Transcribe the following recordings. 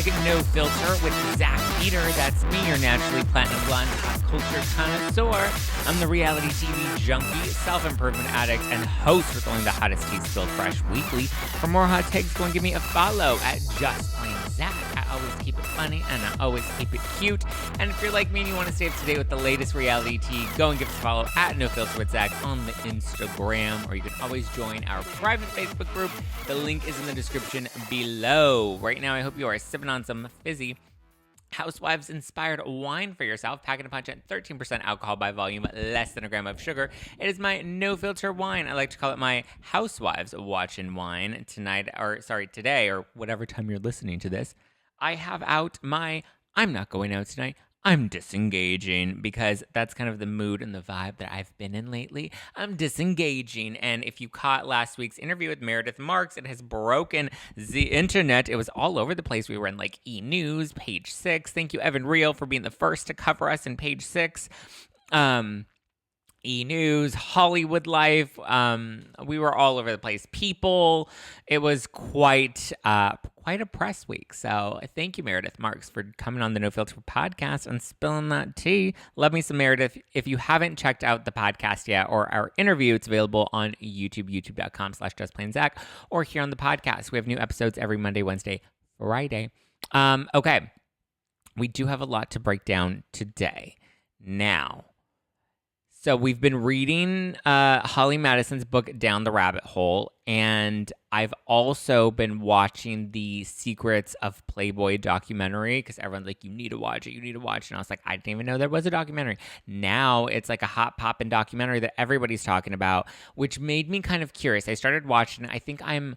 No Filter with Zack Peter. That's me, your naturally platinum blonde pop culture connoisseur. I'm the reality TV junkie, self-improvement addict, and host with only the hottest tea spilled fresh weekly. For more hot takes, go and give me a follow at Just Plain Zack. I always keep it funny and I always keep it cute. And if you're like me and you want to stay up to date with the latest reality tea, go and give us a follow at No Filter with Zack on the Instagram, or you can always join our private Facebook group. The link is in the description below. Right now, I hope you are sipping on some fizzy Housewives-inspired wine for yourself, packing a punch at 13% alcohol by volume, less than a gram of sugar. It is my no-filter wine. I like to call it my Housewives watching wine today, or whatever time you're listening to this. I have out my I'm not going out tonight. I'm disengaging, because that's kind of the mood and the vibe that I've been in lately. I'm disengaging. And if you caught last week's interview with Meredith Marks, it has broken the internet. It was all over the place. We were in like E! News, Page 6. Thank you, Evan Reel, for being the first to cover us in Page 6. E! News, Hollywood Life. We were all over the place. People. It was quite a press week. So thank you, Meredith Marks, for coming on the No Filter podcast and spilling that tea. Love me some Meredith. If you haven't checked out the podcast yet, or our interview, it's available on YouTube, youtube.com/justplainzack, or here on the podcast. We have new episodes every Monday, Wednesday, Friday. Okay. We do have a lot to break down today. Now, so we've been reading Holly Madison's book, Down the Rabbit Hole, and I've also been watching the Secrets of Playboy documentary, because everyone's like, you need to watch it. And I was like, I didn't even know there was a documentary. Now it's like a hot poppin' documentary that everybody's talking about, which made me kind of curious. I started watching it. I think I'm,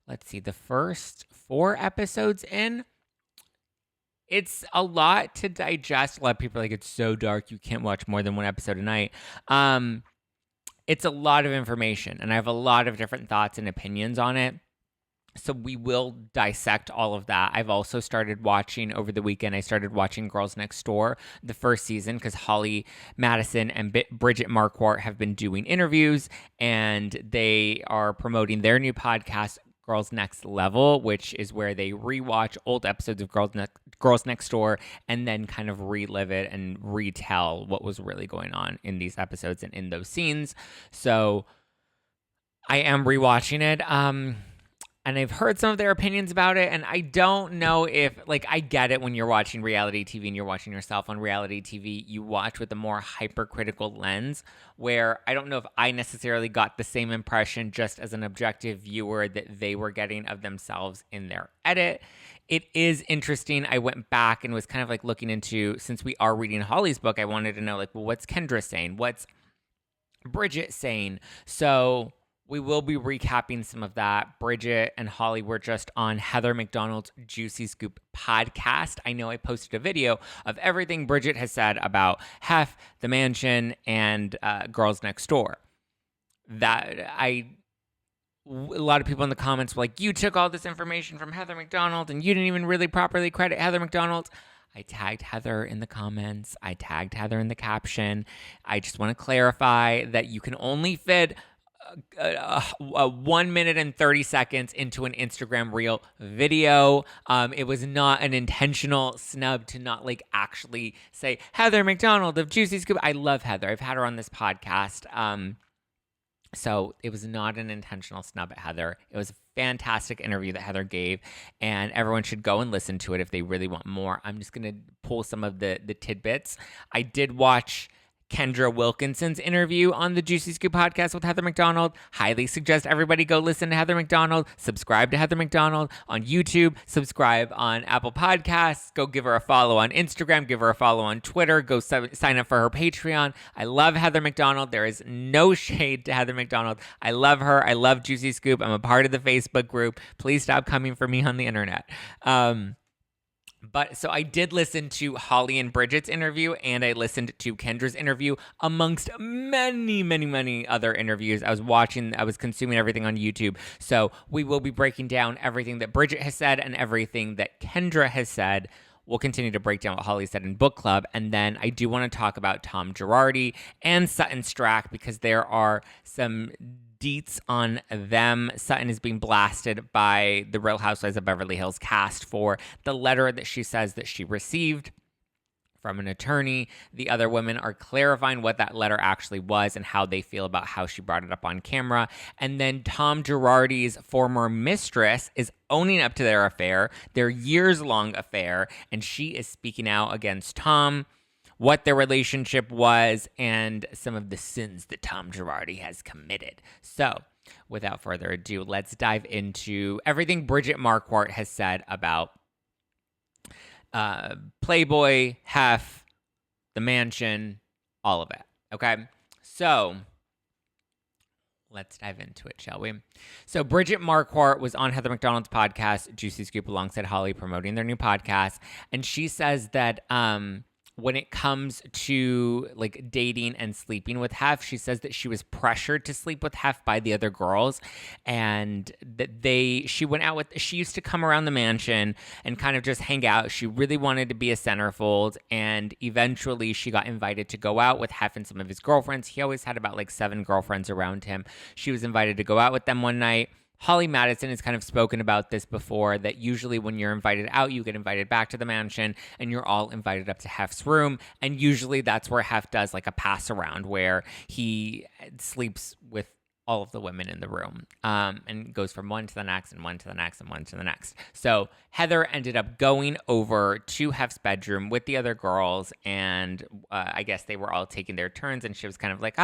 the first 4 episodes in. It's a lot to digest. A lot of people are like, it's so dark, you can't watch more than 1 episode a night. It's a lot of information, and I have a lot of different thoughts and opinions on it. So we will dissect all of that. I've also started watching over the weekend. I started watching Girls Next Door, the first season, because Holly Madison and Bridget Marquardt have been doing interviews, and they are promoting their new podcast, Girls Next Level, which is where they rewatch old episodes of Girls Next Door and then kind of relive it and retell what was really going on in these episodes and in those scenes. So I am rewatching it. And I've heard some of their opinions about it, and I don't know if, I get it when you're watching reality TV and you're watching yourself on reality TV, you watch with a more hypercritical lens, where I don't know if I necessarily got the same impression just as an objective viewer that they were getting of themselves in their edit. It is interesting. I went back and was kind of looking into, since we are reading Holly's book, I wanted to know, what's Kendra saying? What's Bridget saying? So we will be recapping some of that. Bridget and Holly were just on Heather McDonald's Juicy Scoop podcast. I know I posted a video of everything Bridget has said about Hef, the mansion, and Girls Next Door. A lot of people in the comments were like, you took all this information from Heather McDonald and you didn't even really properly credit Heather McDonald. I tagged Heather in the comments. I tagged Heather in the caption. I just want to clarify that you can only fit 1 minute and 30 seconds into an Instagram reel video. It was not an intentional snub to not actually say Heather McDonald of Juicy Scoop. I love Heather. I've had her on this podcast. So it was not an intentional snub at Heather. It was a fantastic interview that Heather gave, and everyone should go and listen to it if they really want more. I'm just going to pull some of the tidbits. I did watch Kendra Wilkinson's interview on the Juicy Scoop podcast with Heather McDonald. Highly suggest everybody go listen to Heather McDonald. Subscribe to Heather McDonald on YouTube. Subscribe on Apple Podcasts. Go give her a follow on Instagram. Give her a follow on Twitter. Go sign up for her Patreon. I love Heather McDonald. There is no shade to Heather McDonald. I love her. I love Juicy Scoop. I'm a part of the Facebook group. Please stop coming for me on the internet. But so I did listen to Holly and Bridget's interview, and I listened to Kendra's interview, amongst many, many, many other interviews. I was consuming everything on YouTube. So we will be breaking down everything that Bridget has said and everything that Kendra has said. We'll continue to break down what Holly said in book club. And then I do want to talk about Tom Girardi and Sutton Strack, because there are some deets on them. Sutton is being blasted by the Real Housewives of Beverly Hills cast for the letter that she says that she received from an attorney. The other women are clarifying what that letter actually was and how they feel about how she brought it up on camera. And then Tom Girardi's former mistress is owning up to their affair, their years-long affair, and she is speaking out against Tom, what their relationship was, and some of the sins that Tom Girardi has committed. So, without further ado, let's dive into everything Bridget Marquardt has said about Playboy, Hef, the mansion, all of it. Okay, so let's dive into it, shall we? So Bridget Marquardt was on Heather McDonald's podcast, Juicy Scoop, alongside Holly, promoting their new podcast, and she says that when it comes to like dating and sleeping with Hef, she says that she was pressured to sleep with Hef by the other girls, and that she used to come around the mansion and kind of just hang out. She really wanted to be a centerfold, and eventually she got invited to go out with Hef and some of his girlfriends. He always had about like 7 girlfriends around him. She was invited to go out with them one night. Holly Madison has kind of spoken about this before, that usually when you're invited out, you get invited back to the mansion and you're all invited up to Hef's room. And usually that's where Hef does like a pass around where he sleeps with all of the women in the room, and goes from one to the next and one to the next and one to the next. So Heather ended up going over to Hef's bedroom with the other girls, and I guess they were all taking their turns, and she was kind of like,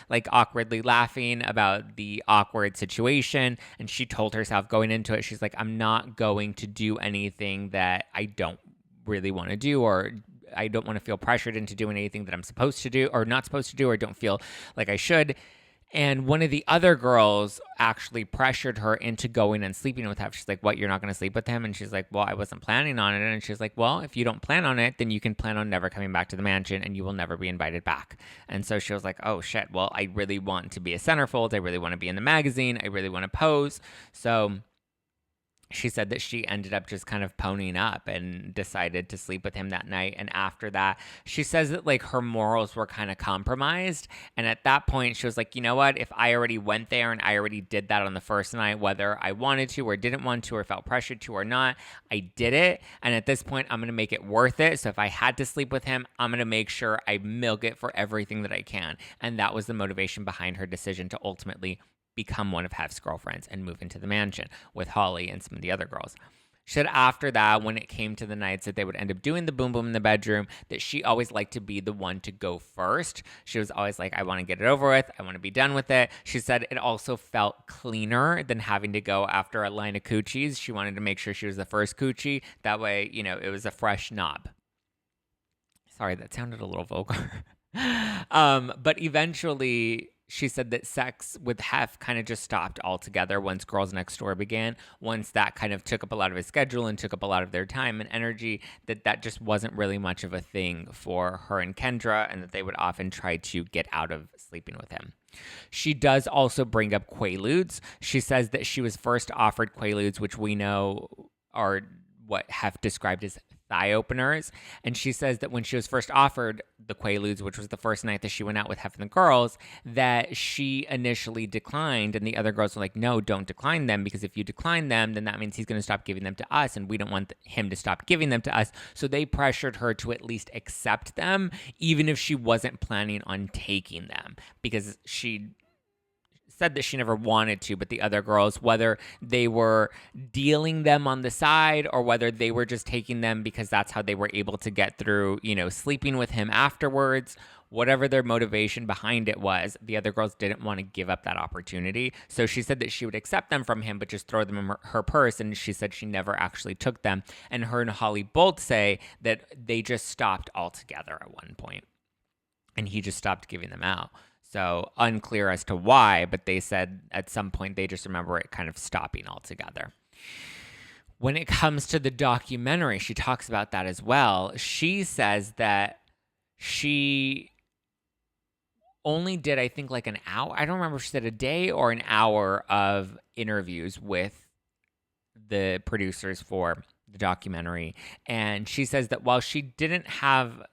like awkwardly laughing about the awkward situation. And she told herself going into it, she's like, I'm not going to do anything that I don't really want to do, or I don't want to feel pressured into doing anything that I'm supposed to do or not supposed to do, or don't feel like I should. And one of the other girls actually pressured her into going and sleeping with Hef. She's like, what, you're not going to sleep with him? And she's like, well, I wasn't planning on it. And she's like, well, if you don't plan on it, then you can plan on never coming back to the mansion and you will never be invited back. And so she was like, oh shit, well, I really want to be a centerfold. I really want to be in the magazine. I really want to pose. So she said that she ended up just kind of ponying up and decided to sleep with him that night. And after that, she says that like her morals were kind of compromised. And at that point, she was like, you know what? If I already went there and I already did that on the first night, whether I wanted to or didn't want to or felt pressured to or not, I did it. And at this point, I'm going to make it worth it. So if I had to sleep with him, I'm going to make sure I milk it for everything that I can. And that was the motivation behind her decision to ultimately become one of Hef's girlfriends and move into the mansion with Holly and some of the other girls. She said after that, when it came to the nights that they would end up doing the boom boom in the bedroom, that she always liked to be the one to go first. She was always like, I want to get it over with. I want to be done with it. She said it also felt cleaner than having to go after a line of coochies. She wanted to make sure she was the first coochie. That way, you know, it was a fresh knob. Sorry, that sounded a little vulgar. But eventually, she said that sex with Hef kind of just stopped altogether once Girls Next Door began. Once that kind of took up a lot of his schedule and took up a lot of their time and energy, that just wasn't really much of a thing for her and Kendra, and that they would often try to get out of sleeping with him. She does also bring up Quaaludes. She says that she was first offered Quaaludes, which we know are what Hef described as thigh openers. And she says that when she was first offered the Quaaludes, which was the first night that she went out with Hef and the girls, that she initially declined. And the other girls were like, no, don't decline them, because if you decline them, then that means he's going to stop giving them to us. And we don't want him to stop giving them to us. So they pressured her to at least accept them, even if she wasn't planning on taking them, because she said that she never wanted to, but the other girls, whether they were dealing them on the side or whether they were just taking them because that's how they were able to get through, you know, sleeping with him afterwards, whatever their motivation behind it was, the other girls didn't want to give up that opportunity. So she said that she would accept them from him, but just throw them in her purse. And she said she never actually took them. And her and Holly both say that they just stopped altogether at one point, and he just stopped giving them out. So unclear as to why, but they said at some point they just remember it kind of stopping altogether. When it comes to the documentary, she talks about that as well. She says that she only did, I think, like an hour. I don't remember if she said a day or an hour of interviews with the producers for the documentary, and she says that while she did have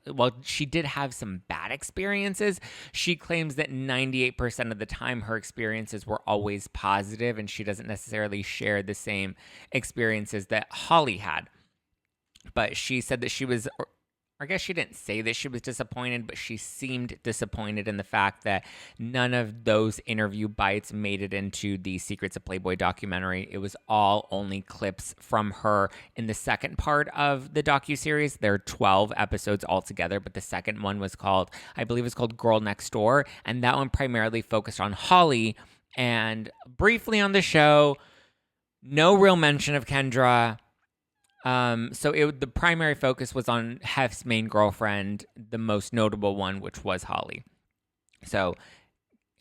some bad experiences, she claims that 98% of the time her experiences were always positive, and she doesn't necessarily share the same experiences that Holly had. But she said that she was, or I guess she didn't say that she was disappointed, but she seemed disappointed in the fact that none of those interview bites made it into the Secrets of Playboy documentary. It was all only clips from her in the second part of the docuseries. There are 12 episodes altogether, but the second one was called, I believe it's called Girl Next Door, and that one primarily focused on Holly. And briefly on the show, no real mention of Kendra. The primary focus was on Hef's main girlfriend, the most notable one, which was Holly. So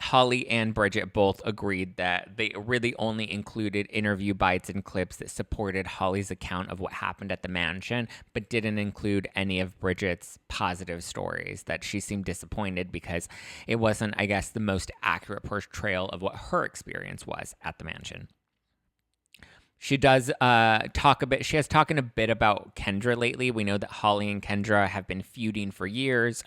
Holly and Bridget both agreed that they really only included interview bites and clips that supported Holly's account of what happened at the mansion, but didn't include any of Bridget's positive stories, that she seemed disappointed because it wasn't, I guess, the most accurate portrayal of what her experience was at the mansion. She does talk a bit. She has talking a bit about Kendra lately. We know that Holly and Kendra have been feuding for years.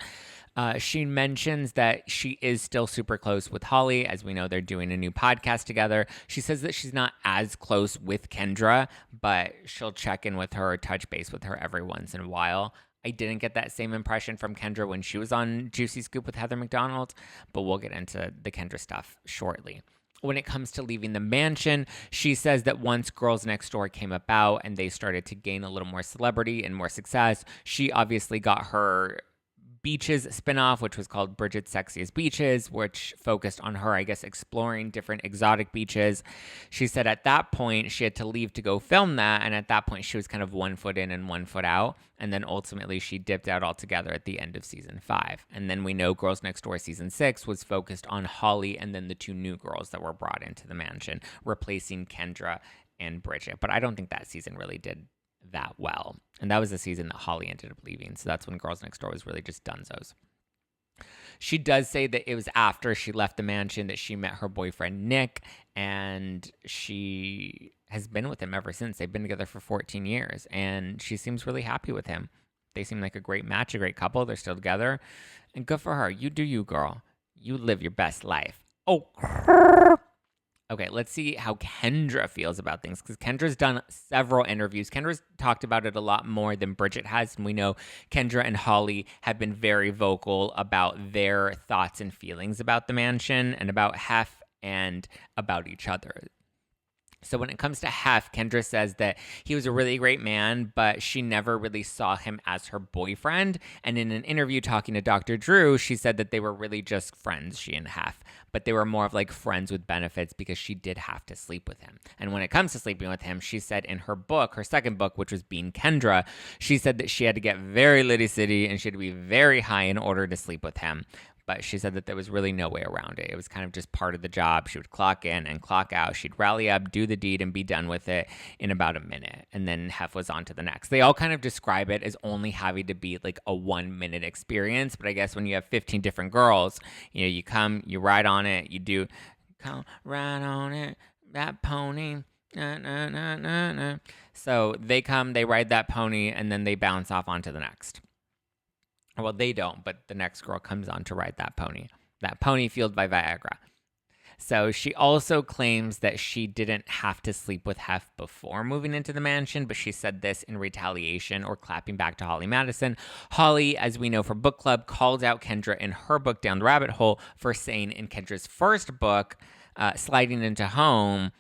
She mentions that she is still super close with Holly. As we know, they're doing a new podcast together. She says that she's not as close with Kendra, but she'll check in with her or touch base with her every once in a while. I didn't get that same impression from Kendra when she was on Juicy Scoop with Heather McDonald, but we'll get into the Kendra stuff shortly. When it comes to leaving the mansion, she says that once Girls Next Door came about and they started to gain a little more celebrity and more success, she obviously got her Beaches spinoff, which was called Bridget's Sexiest Beaches, which focused on her, I guess, exploring different exotic beaches. She said at that point she had to leave to go film that, and at that point she was kind of 1 foot in and 1 foot out, and then ultimately she dipped out altogether at the end of season 5. And then we know Girls Next Door season 6 was focused on Holly and then the 2 new girls that were brought into the mansion, replacing Kendra and Bridget. But I don't think that season really did that well. And that was the season that Holly ended up leaving. So that's when Girls Next Door was really just dunzos. She does say that it was after she left the mansion that she met her boyfriend, Nick, and she has been with him ever since. They've been together for 14 years, and she seems really happy with him. They seem like a great match, a great couple. They're still together, and good for her. You do you, girl. You live your best life. Oh, okay, let's see how Kendra feels about things, because Kendra's done several interviews. Kendra's talked about it a lot more than Bridget has, and we know Kendra and Holly have been very vocal about their thoughts and feelings about the mansion and about Hef and about each other. So when it comes to Hef, Kendra says that he was a really great man, but she never really saw him as her boyfriend. And in an interview talking to Dr. Drew, she said that they were really just friends, she and Hef, but they were more of like friends with benefits because she did have to sleep with him. And when it comes to sleeping with him, she said in her book, her second book, which was Being Kendra, she said that she had to get very litty city and she had to be very high in order to sleep with him. But she said that there was really no way around it. It was kind of just part of the job. She would clock in and clock out. She'd rally up, do the deed, and be done with it in about a minute. And then Hef was on to the next. They all kind of describe it as only having to be like a 1 minute experience. But I guess when you have 15 different girls, you know, you come, you ride on it, you do, come ride on it, that pony. Na, na, na, na, na. So they come, they ride that pony, and then they bounce off onto the next. Well, they don't, but the next girl comes on to ride that pony fueled by Viagra. So she also claims that she didn't have to sleep with Hef before moving into the mansion, but she said this in retaliation or clapping back to Holly Madison. Holly, as we know from book club, called out Kendra in her book Down the Rabbit Hole for saying in Kendra's first book, Sliding into Home,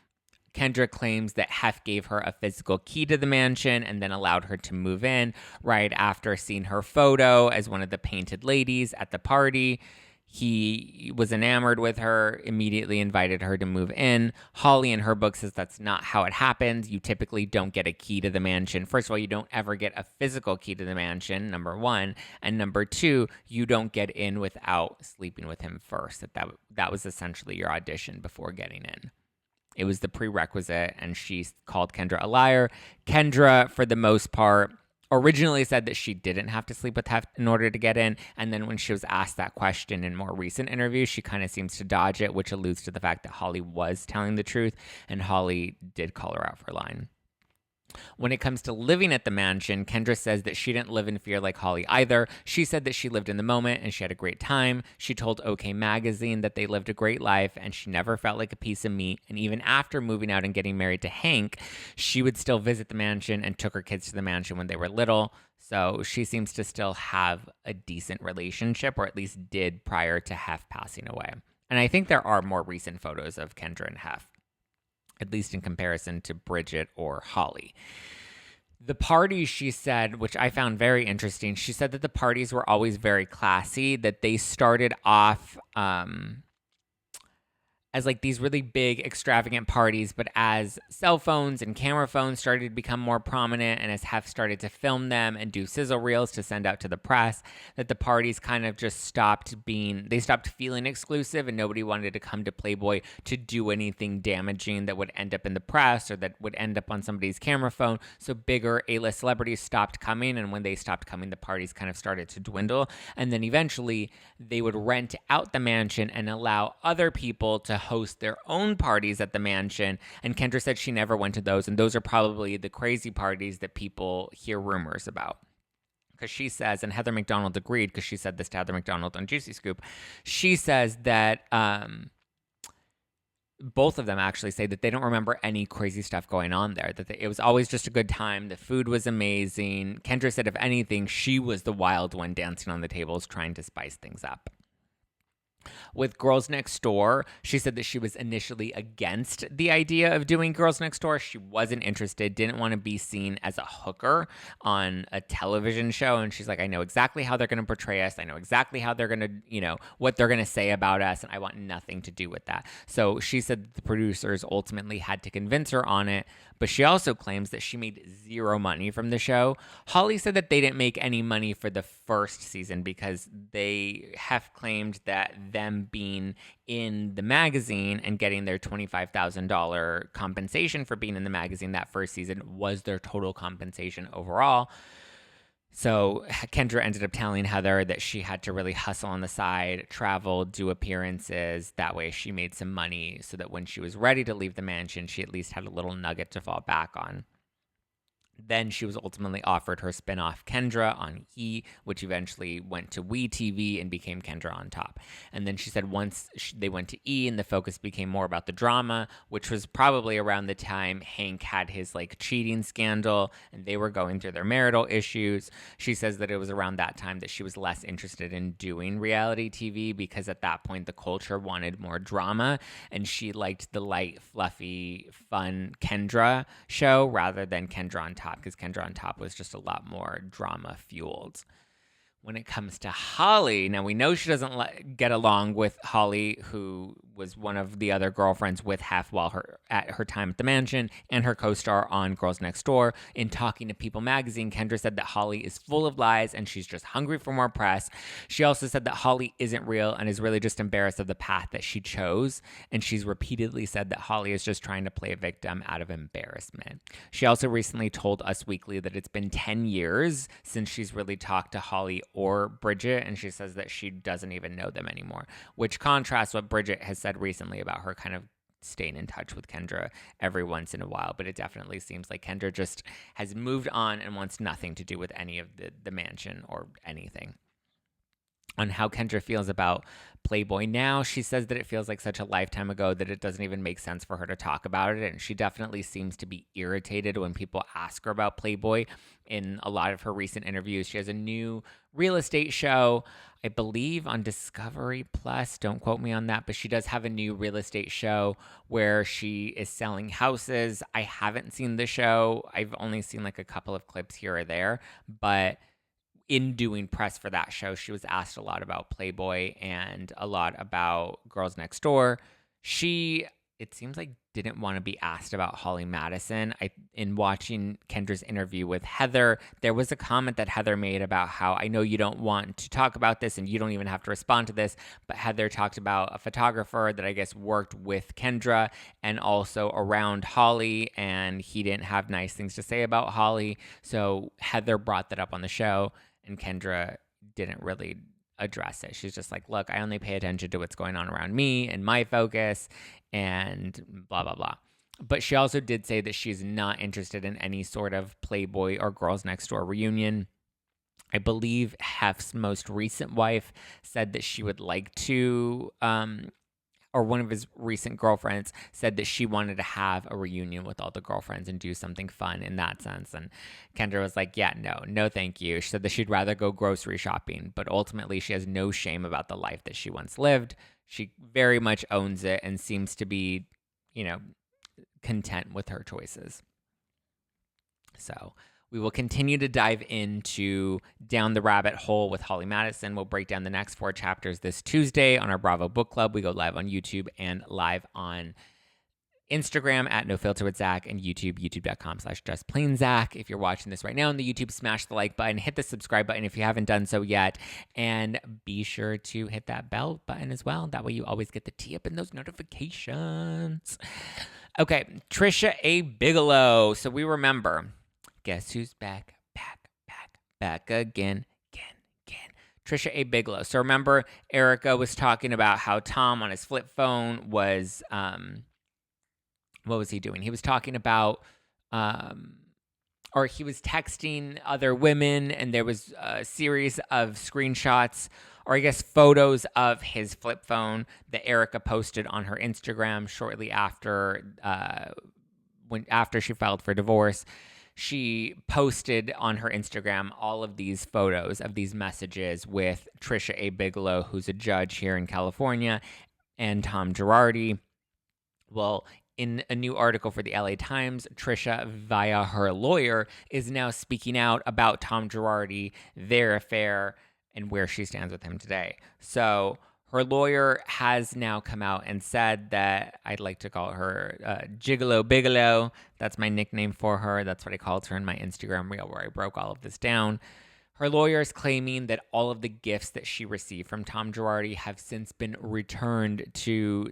Kendra claims that Hef gave her a physical key to the mansion and then allowed her to move in right after seeing her photo as one of the painted ladies at the party. He was enamored with her, immediately invited her to move in. Holly in her book says that's not how it happens. You typically don't get a key to the mansion. First of all, you don't ever get a physical key to the mansion, number one. And number two, you don't get in without sleeping with him first. That was essentially your audition before getting in. It was the prerequisite, and she called Kendra a liar. Kendra, for the most part, originally said that she didn't have to sleep with Hef in order to get in, and then when she was asked that question in more recent interviews, she kind of seems to dodge it, which alludes to the fact that Holly was telling the truth, and Holly did call her out for lying. When it comes to living at the mansion, Kendra says that she didn't live in fear like Holly either. She said that she lived in the moment and she had a great time. She told OK Magazine that they lived a great life and she never felt like a piece of meat. And even after moving out and getting married to Hank, she would still visit the mansion and took her kids to the mansion when they were little. So she seems to still have a decent relationship, or at least did prior to Hef passing away. And I think there are more recent photos of Kendra and Hef, at least in comparison to Bridget or Holly. The parties, she said, which I found very interesting, she said that the parties were always very classy, that they started off as like these really big extravagant parties, but as cell phones and camera phones started to become more prominent and as Hef started to film them and do sizzle reels to send out to the press, that the parties kind of just stopped feeling exclusive and nobody wanted to come to Playboy to do anything damaging that would end up in the press or that would end up on somebody's camera phone. So bigger A-list celebrities stopped coming, and when they stopped coming, the parties kind of started to dwindle. And then eventually they would rent out the mansion and allow other people to host their own parties at the mansion. And Kendra said she never went to those, and those are probably the crazy parties that people hear rumors about. Because she says, and Heather McDonald agreed, because she said this to Heather McDonald on Juicy Scoop, she says that both of them actually say that they don't remember any crazy stuff going on there, that it was always just a good time. The food was amazing. Kendra said, if anything, she was the wild one dancing on the tables trying to spice things up. With Girls Next Door, she said that she was initially against the idea of doing Girls Next Door. She wasn't interested, didn't want to be seen as a hooker on a television show. And she's like, I know exactly how they're going to portray us. I know exactly how they're going to, what they're going to say about us. And I want nothing to do with that. So she said that the producers ultimately had to convince her on it. But she also claims that she made zero money from the show. Holly said that they didn't make any money for the first season because they have claimed that them being in the magazine and getting their $25,000 compensation for being in the magazine that first season was their total compensation overall. So Kendra ended up telling Heather that she had to really hustle on the side, travel, do appearances. That way she made some money so that when she was ready to leave the mansion, she at least had a little nugget to fall back on. Then she was ultimately offered her spinoff Kendra on E, which eventually went to WE TV and became Kendra on Top. And then she said once they went to E and the focus became more about the drama, which was probably around the time Hank had his cheating scandal and they were going through their marital issues. She says that it was around that time that she was less interested in doing reality TV because at that point the culture wanted more drama and she liked the light, fluffy, fun Kendra show rather than Kendra on Top, because Kendra on Top was just a lot more drama fueled. When it comes to Holly, now we know she doesn't get along with Holly, who was one of the other girlfriends with Hef at her time at the mansion, and her co-star on Girls Next Door. In talking to People magazine, Kendra said that Holly is full of lies and she's just hungry for more press. She also said that Holly isn't real and is really just embarrassed of the path that she chose. And she's repeatedly said that Holly is just trying to play a victim out of embarrassment. She also recently told Us Weekly that it's been 10 years since she's really talked to Holly or Bridget, and she says that she doesn't even know them anymore, which contrasts what Bridget has said recently about her kind of staying in touch with Kendra every once in a while. But it definitely seems like Kendra just has moved on and wants nothing to do with any of the mansion or anything. On how Kendra feels about Playboy now, she says that it feels like such a lifetime ago that it doesn't even make sense for her to talk about it. And she definitely seems to be irritated when people ask her about Playboy. In a lot of her recent interviews, she has a new real estate show, I believe on Discovery Plus. Don't quote me on that, but she does have a new real estate show where she is selling houses. I haven't seen the show. I've only seen a couple of clips here or there, but in doing press for that show, she was asked a lot about Playboy and a lot about Girls Next Door. She, it seems like, didn't want to be asked about Holly Madison. In watching Kendra's interview with Heather, there was a comment that Heather made about how, I know you don't want to talk about this and you don't even have to respond to this, but Heather talked about a photographer that I guess worked with Kendra and also around Holly, and he didn't have nice things to say about Holly. So Heather brought that up on the show, and Kendra didn't really address it. She's just like, look, I only pay attention to what's going on around me and my focus and blah, blah, blah. But she also did say that she's not interested in any sort of Playboy or Girls Next Door reunion. I believe Hef's most recent wife said that she would like to, or one of his recent girlfriends said that she wanted to have a reunion with all the girlfriends and do something fun in that sense. And Kendra was like, yeah, no, thank you. She said that she'd rather go grocery shopping, but ultimately she has no shame about the life that she once lived. She very much owns it and seems to be, content with her choices. So we will continue to dive into Down the Rabbit Hole with Holly Madison. We'll break down the next 4 chapters this Tuesday on our Bravo Book Club. We go live on YouTube and live on Instagram at No Filter with Zack, and YouTube, youtube.com/justplainzack. If you're watching this right now on the YouTube, smash the like button, hit the subscribe button if you haven't done so yet, and be sure to hit that bell button as well. That way you always get the tee up in those notifications. Okay, Tricia A. Bigalow. So we remember, guess who's back again. Tricia A. Bigalow. So remember, Erica was talking about how Tom on his flip phone was, what was he doing? He was talking about, or he was texting other women, and there was a series of screenshots, or I guess photos of his flip phone that Erica posted on her Instagram shortly after, after she filed for divorce. She posted on her Instagram all of these photos of these messages with Tricia A. Bigalow, who's a judge here in California, and Tom Girardi. Well, in a new article for the LA Times, Tricia, via her lawyer, is now speaking out about Tom Girardi, their affair, and where she stands with him today. So her lawyer has now come out and said that, I'd like to call her Gigolo Bigalow. That's my nickname for her. That's what I called her in my Instagram reel where I broke all of this down. Her lawyer is claiming that all of the gifts that she received from Tom Girardi have since been returned to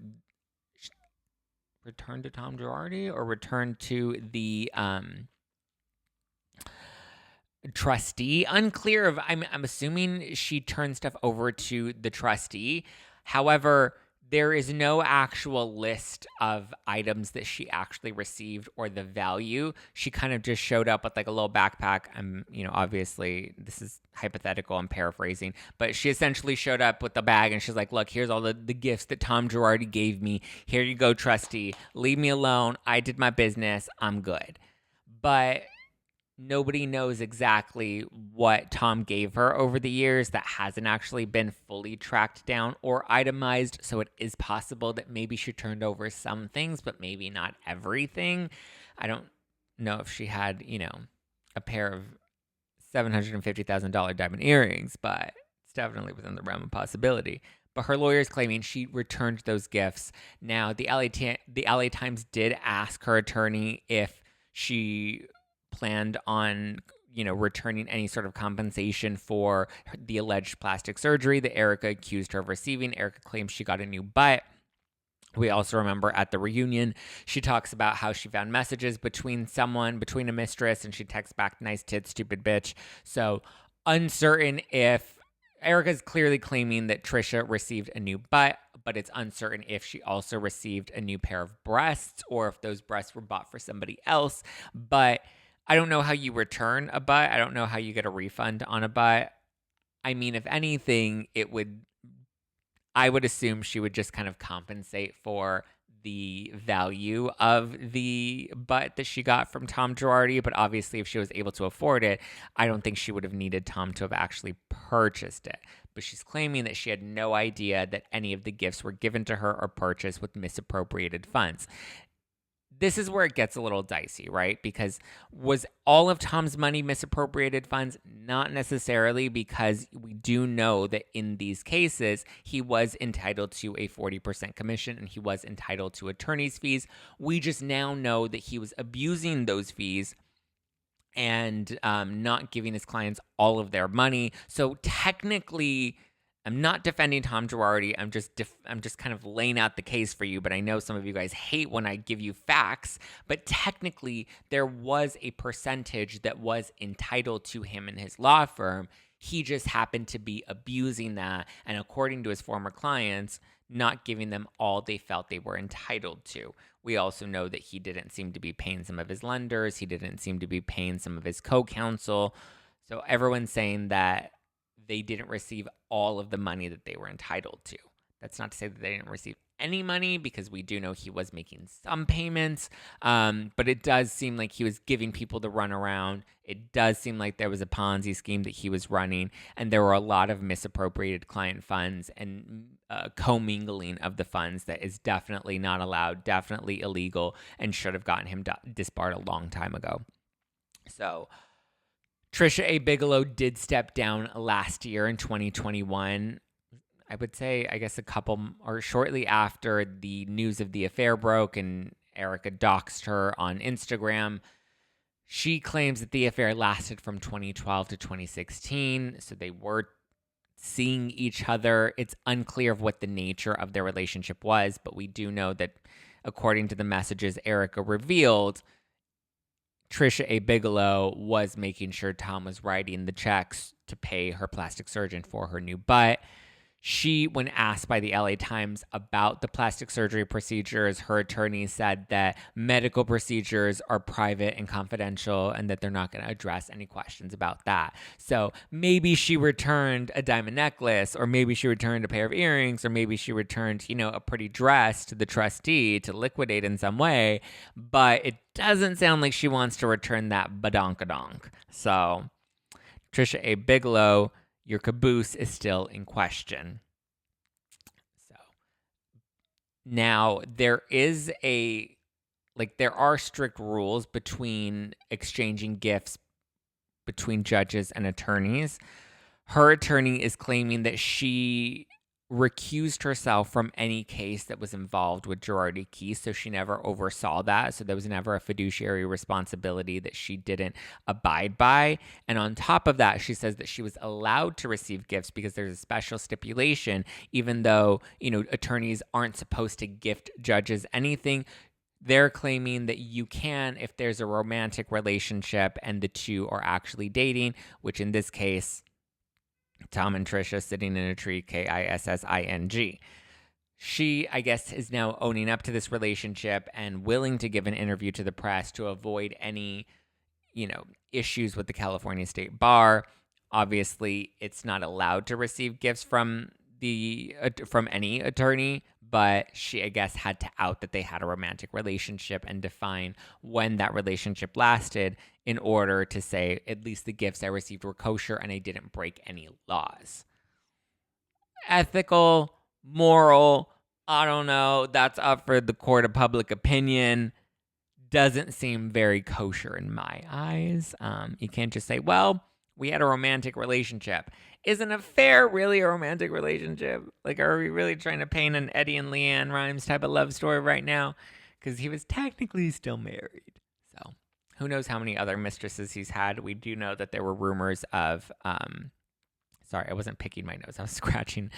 Tom Girardi, or returned to the trustee. Unclear of, I'm assuming she turned stuff over to the trustee. However, there is no actual list of items that she actually received or the value. She kind of just showed up with like a little backpack. Obviously this is hypothetical, I'm paraphrasing, but she essentially showed up with the bag and she's like, look, here's all the gifts that Tom Girardi gave me. Here you go, trustee. Leave me alone. I did my business. I'm good. But nobody knows exactly what Tom gave her over the years. That hasn't actually been fully tracked down or itemized. So it is possible that maybe she turned over some things, but maybe not everything. I don't know if she had, a pair of $750,000 diamond earrings, but it's definitely within the realm of possibility. But her lawyer is claiming she returned those gifts. Now, the LA Times did ask her attorney if she planned on, returning any sort of compensation for the alleged plastic surgery that Erica accused her of receiving. Erica claims she got a new butt. We also remember at the reunion, she talks about how she found messages between a mistress, and she texts back, nice tits, stupid bitch. So uncertain if Erica's clearly claiming that Tricia received a new butt, but it's uncertain if she also received a new pair of breasts or if those breasts were bought for somebody else. But I don't know how you return a butt. I don't know how you get a refund on a butt. I mean, if anything, I would assume she would just kind of compensate for the value of the butt that she got from Tom Girardi. But obviously, if she was able to afford it, I don't think she would have needed Tom to have actually purchased it. But she's claiming that she had no idea that any of the gifts were given to her or purchased with misappropriated funds. This is where it gets a little dicey, right? Because was all of Tom's money misappropriated funds? Not necessarily, because we do know that in these cases, he was entitled to a 40% commission and he was entitled to attorney's fees. We just now know that he was abusing those fees and not giving his clients all of their money. So technically, I'm not defending Tom Girardi. I'm just kind of laying out the case for you, but I know some of you guys hate when I give you facts, but technically there was a percentage that was entitled to him and his law firm. He just happened to be abusing that, and according to his former clients, not giving them all they felt they were entitled to. We also know that he didn't seem to be paying some of his lenders. He didn't seem to be paying some of his co-counsel. So everyone's saying that they didn't receive all of the money that they were entitled to. That's not to say that they didn't receive any money, because we do know he was making some payments, but it does seem like he was giving people the runaround. It does seem like there was a Ponzi scheme that he was running, and there were a lot of misappropriated client funds and commingling of the funds that is definitely not allowed, definitely illegal, and should have gotten him disbarred a long time ago. So Tricia A. Bigalow did step down last year in 2021. I would say, I guess, shortly after the news of the affair broke and Erica doxed her on Instagram. She claims that the affair lasted from 2012 to 2016, so they were seeing each other. It's unclear of what the nature of their relationship was, but we do know that, according to the messages Erica revealed, Tricia A. Bigalow was making sure Tom was writing the checks to pay her plastic surgeon for her new butt. She, when asked by the LA Times about the plastic surgery procedures, her attorney said that medical procedures are private and confidential and that they're not going to address any questions about that. So maybe she returned a diamond necklace, or maybe she returned a pair of earrings, or maybe she returned, a pretty dress to the trustee to liquidate in some way, but it doesn't sound like she wants to return that badonkadonk. So Tricia A. Bigalow, your caboose is still in question. So now there are strict rules between exchanging gifts between judges and attorneys. Her attorney is claiming that she recused herself from any case that was involved with Girardi Keys, so she never oversaw that. So there was never a fiduciary responsibility that she didn't abide by. And on top of that, she says that she was allowed to receive gifts because there's a special stipulation, even though, attorneys aren't supposed to gift judges anything. They're claiming that you can if there's a romantic relationship and the two are actually dating, which in this case, Tom and Tricia sitting in a tree, Kissing. She, I guess, is now owning up to this relationship and willing to give an interview to the press to avoid any, issues with the California State Bar. Obviously, it's not allowed to receive gifts from any attorney, but she, I guess, had to out that they had a romantic relationship and define when that relationship lasted in order to say, at least the gifts I received were kosher and I didn't break any laws. Ethical, moral, I don't know. That's up for the court of public opinion. Doesn't seem very kosher in my eyes. You can't just say, well, we had a romantic relationship. Is an affair really a romantic relationship? Like, are we really trying to paint an Eddie and Leanne Rimes type of love story right now? Because he was technically still married. So who knows how many other mistresses he's had. We do know that there were rumors of, sorry, I wasn't picking my nose. I was scratching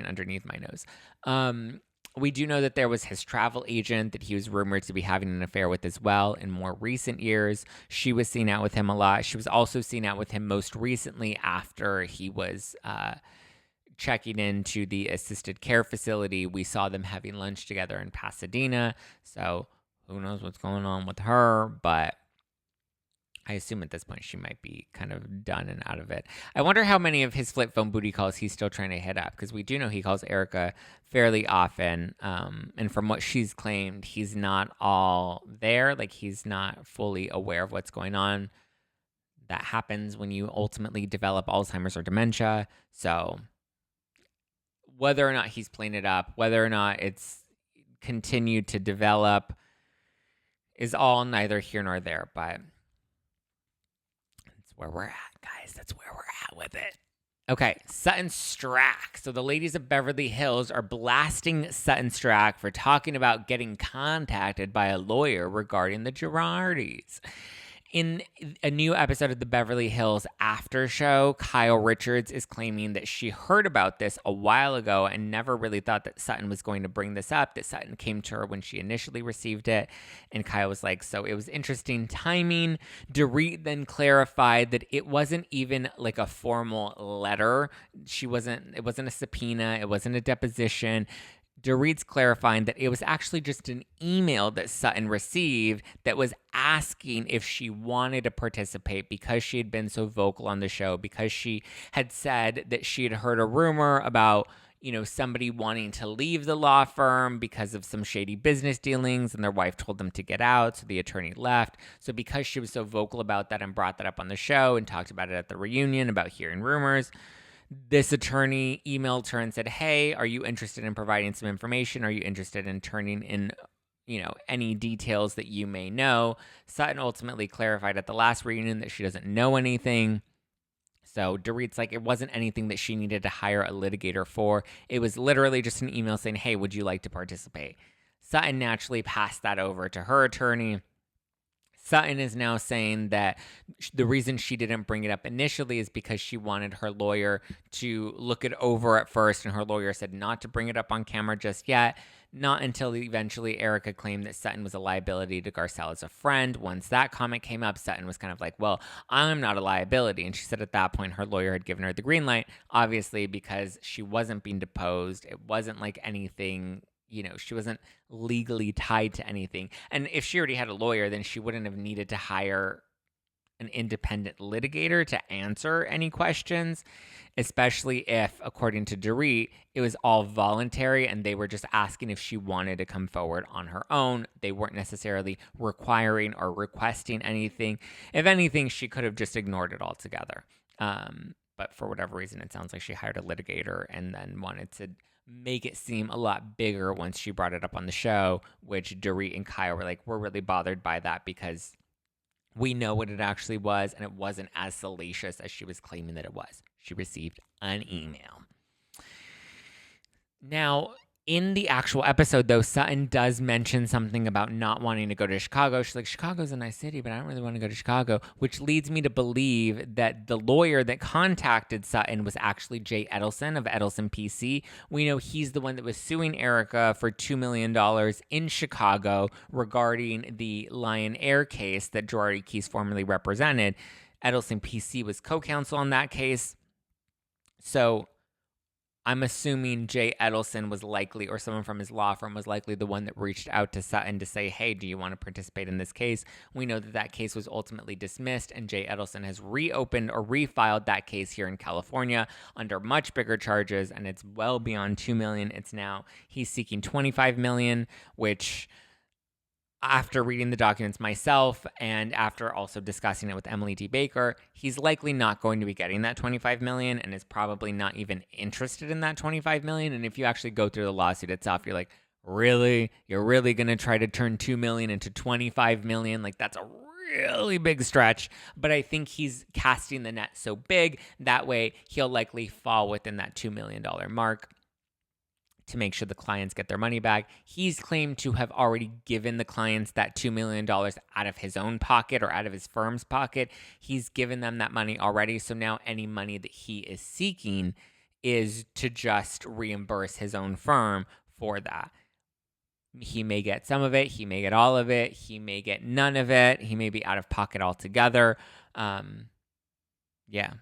underneath my nose. We do know that there was his travel agent that he was rumored to be having an affair with as well in more recent years. She was seen out with him a lot. She was also seen out with him most recently after he was checking into the assisted care facility. We saw them having lunch together in Pasadena. So who knows what's going on with her, but I assume at this point she might be kind of done and out of it. I wonder how many of his flip phone booty calls he's still trying to hit up, because we do know he calls Erica fairly often. And from what she's claimed, he's not all there. Like, he's not fully aware of what's going on. That happens when you ultimately develop Alzheimer's or dementia. So whether or not he's playing it up, whether or not it's continued to develop, is all neither here nor there. But where we're at, guys. That's where we're at with it. Okay, Sutton Strack. So the ladies of Beverly Hills are blasting Sutton Strack for talking about getting contacted by a lawyer regarding the Girardis. In a new episode of the Beverly Hills After Show, Kyle Richards is claiming that she heard about this a while ago and never really thought that Sutton was going to bring this up, that Sutton came to her when she initially received it. And Kyle was like, so it was interesting timing. Dorit then clarified that it wasn't even like a formal letter. It wasn't a subpoena. It wasn't a deposition. Dorit's clarifying that it was actually just an email that Sutton received that was asking if she wanted to participate because she had been so vocal on the show, because she had said that she had heard a rumor about, somebody wanting to leave the law firm because of some shady business dealings, and their wife told them to get out, so the attorney left. So because she was so vocal about that and brought that up on the show and talked about it at the reunion about hearing rumors, this attorney emailed her and said, hey, are you interested in providing some information? Are you interested in turning in, any details that you may know? Sutton ultimately clarified at the last reunion that she doesn't know anything. So Dorit's like, it wasn't anything that she needed to hire a litigator for. It was literally just an email saying, hey, would you like to participate? Sutton naturally passed that over to her attorney. Sutton is now saying that the reason she didn't bring it up initially is because she wanted her lawyer to look it over at first, and her lawyer said not to bring it up on camera just yet. Not until eventually Erica claimed that Sutton was a liability to Garcelle as a friend. Once that comment came up, Sutton was kind of like, well, I'm not a liability. And she said at that point her lawyer had given her the green light, obviously because she wasn't being deposed. It wasn't like anything, she wasn't legally tied to anything. And if she already had a lawyer, then she wouldn't have needed to hire an independent litigator to answer any questions, especially if, according to Dorit, it was all voluntary and they were just asking if she wanted to come forward on her own. They weren't necessarily requiring or requesting anything. If anything, she could have just ignored it altogether. But for whatever reason, it sounds like she hired a litigator and then wanted to make it seem a lot bigger once she brought it up on the show, which Dorit and Kyle were like, we're really bothered by that because we know what it actually was, and it wasn't as salacious as she was claiming that it was. She received an email. Now, in the actual episode, though, Sutton does mention something about not wanting to go to Chicago. She's like, Chicago's a nice city, but I don't really want to go to Chicago, which leads me to believe that the lawyer that contacted Sutton was actually Jay Edelson of Edelson PC. We know he's the one that was suing Erica for $2 million in Chicago regarding the Lion Air case that Girardi Keys formerly represented. Edelson PC was co-counsel on that case. So I'm assuming Jay Edelson was likely, or someone from his law firm was likely the one that reached out to Sutton to say, hey, do you want to participate in this case? We know that case was ultimately dismissed, and Jay Edelson has reopened or refiled that case here in California under much bigger charges, and it's well beyond $2 million. He's seeking $25 million, which, after reading the documents myself and after also discussing it with Emily D. Baker, he's likely not going to be getting that $25 million and is probably not even interested in that $25 million. And if you actually go through the lawsuit itself, you're like, really? You're really going to try to turn $2 million into $25 million? Like, that's a really big stretch. But I think he's casting the net so big, that way he'll likely fall within that $2 million mark to make sure the clients get their money back. He's claimed to have already given the clients that $2 million out of his own pocket or out of his firm's pocket. He's given them that money already. So now any money that he is seeking is to just reimburse his own firm for that. He may get some of it. He may get all of it. He may get none of it. He may be out of pocket altogether. Yeah.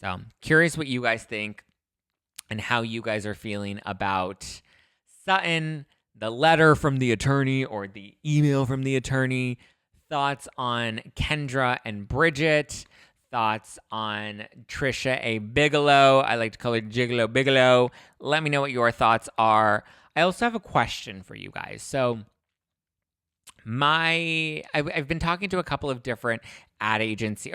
So curious what you guys think and how you guys are feeling about Sutton, the letter from the attorney or the email from the attorney, thoughts on Kendra and Bridget, thoughts on Tricia A. Bigalow. I like to call her Gigolo Bigalow. Let me know what your thoughts are. I also have a question for you guys. So I've been talking to a couple of different agencies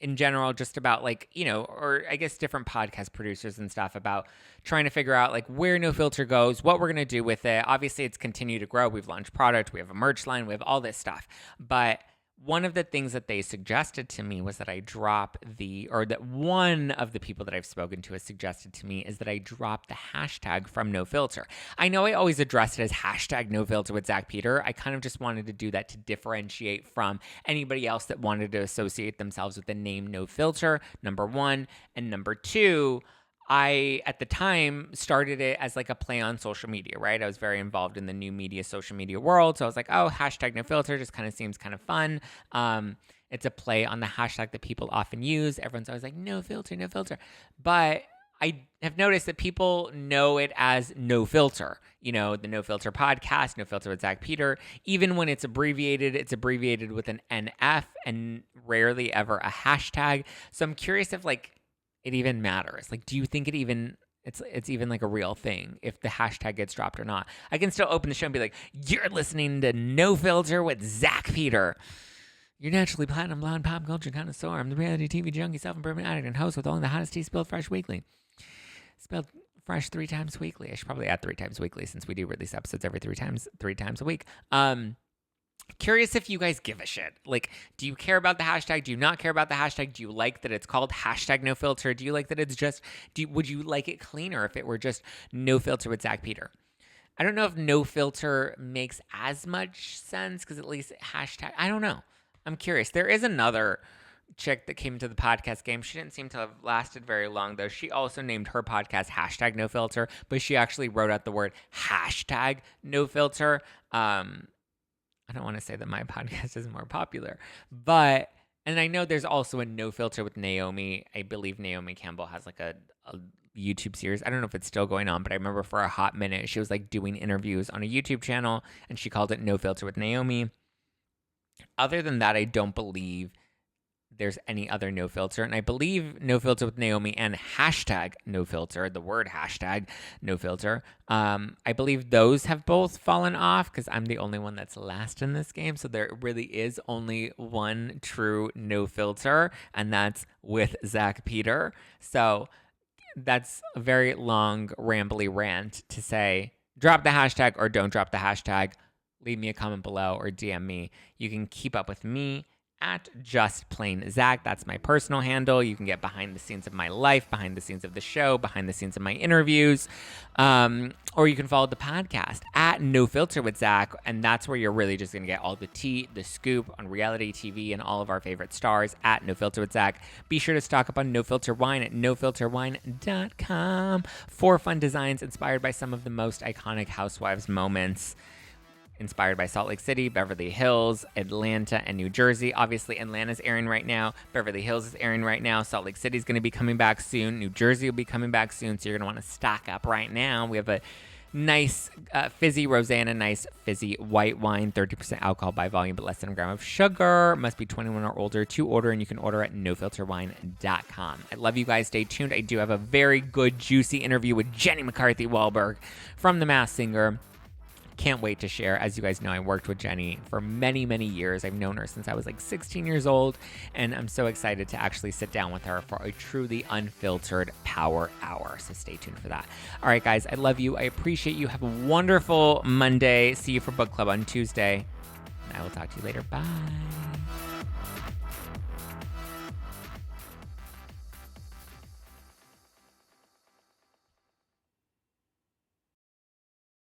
in general, just about or I guess different podcast producers and stuff, about trying to figure out where No Filter goes, what we're going to do with it. Obviously, it's continued to grow. We've launched product. We have a merch line. We have all this stuff. But one of the things that they suggested to me was that I drop that one of the people that I've spoken to has suggested to me is that I drop the hashtag from No Filter. I know I always address it as hashtag No Filter with Zack Peter. I kind of just wanted to do that to differentiate from anybody else that wanted to associate themselves with the name No Filter, number one. And number two, I, at the time, started it as like a play on social media, right? I was very involved in the new media, social media world. So I was like, oh, hashtag no filter just kind of seems kind of fun. It's a play on the hashtag that people often use. Everyone's always like, no filter, no filter. But I have noticed that people know it as No Filter. You know, the No Filter podcast, No Filter with Zack Peter. Even when it's abbreviated with an NF and rarely ever a hashtag. So I'm curious if like, it even matters. Like, do you think it's even like a real thing if the hashtag gets dropped or not? I can still open the show and be like, you're listening to No Filter with Zack Peter. You're naturally platinum blonde pop culture connoisseur. I'm the reality TV junkie, self-improvement addict, and host with only the hottest tea spilled fresh weekly. Spilled fresh 3 times weekly. I should probably add 3 times weekly since we do release episodes every 3 times a week. Curious if you guys give a shit. Like, do you care about the hashtag? Do you not care about the hashtag? Do you like that it's called hashtag no filter? Do you like that it's just, would you like it cleaner if it were just No Filter with Zack Peter? I don't know if No Filter makes as much sense because at least hashtag, I don't know. I'm curious. There is another chick that came into the podcast game. She didn't seem to have lasted very long, though. She also named her podcast hashtag no filter, but she actually wrote out the word hashtag no filter. I don't want to say that my podcast is more popular, but, and I know there's also a No Filter with Naomi. I believe Naomi Campbell has like a YouTube series. I don't know if it's still going on, but I remember for a hot minute, she was like doing interviews on a YouTube channel and she called it No Filter with Naomi. Other than that, I don't believe there's any other No Filter. And I believe No Filter with Naomi and hashtag No Filter, the word hashtag No Filter, I believe those have both fallen off because I'm the only one that's last in this game. So there really is only one true No Filter, and that's with Zack Peter. So that's a very long, rambly rant to say, drop the hashtag or don't drop the hashtag. Leave me a comment below or DM me. You can keep up with me at Just Plain Zack. That's my personal handle. You can get behind the scenes of my life, behind the scenes of the show, behind the scenes of my interviews. Or you can follow the podcast at No Filter with Zack. And that's where you're really just going to get all the tea, the scoop on reality TV and all of our favorite stars at No Filter with Zack. Be sure to stock up on No Filter Wine at nofilterwine.com for fun designs inspired by some of the most iconic housewives moments. Inspired by Salt Lake City, Beverly Hills, Atlanta, and New Jersey. Obviously, Atlanta's airing right now. Beverly Hills is airing right now. Salt Lake City's going to be coming back soon. New Jersey will be coming back soon, so you're going to want to stock up right now. We have a nice fizzy rosé and a nice fizzy white wine, 30% alcohol by volume, but less than a gram of sugar. Must be 21 or older to order, and you can order at nofilterwine.com. I love you guys. Stay tuned. I do have a very good, juicy interview with Jenny McCarthy-Wahlberg from The Masked Singer. Can't wait to share. As you guys know, I worked with Jenny for many, many years. I've known her since I was like 16 years old, and I'm so excited to actually sit down with her for a truly unfiltered power hour. So stay tuned for that. All right, guys, I love you. I appreciate you. Have a wonderful Monday. See you for book club on Tuesday, and I will talk to you later. Bye.